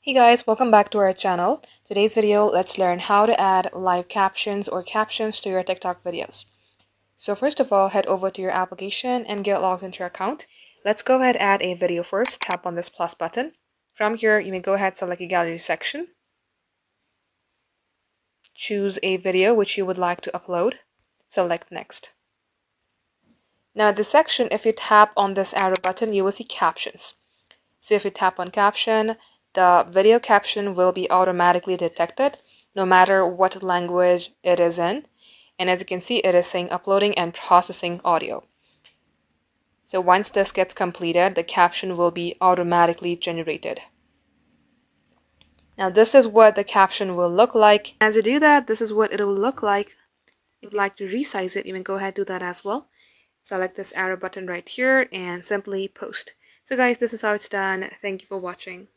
Hey guys, welcome back to our channel. Today's video, let's learn how to add live captions or captions to your TikTok videos. So first of all, head over to your application and get logged into your account. Let's go ahead and add a video first. Tap on this plus button. From here, you may go ahead and select a gallery section. Choose a video which you would like to upload. Select next. Now at this section, if you tap on this arrow button, you will see captions. So if you tap on caption, the video caption will be automatically detected no matter what language it is in. And as you can see, it is saying uploading and processing audio. So once this gets completed, the caption will be automatically generated. Now this is what the caption will look like. As you do that, this is what it will look like. If you'd like to resize it, you can go ahead and do that as well. Select this arrow button right here and simply post. So guys, this is how it's done. Thank you for watching.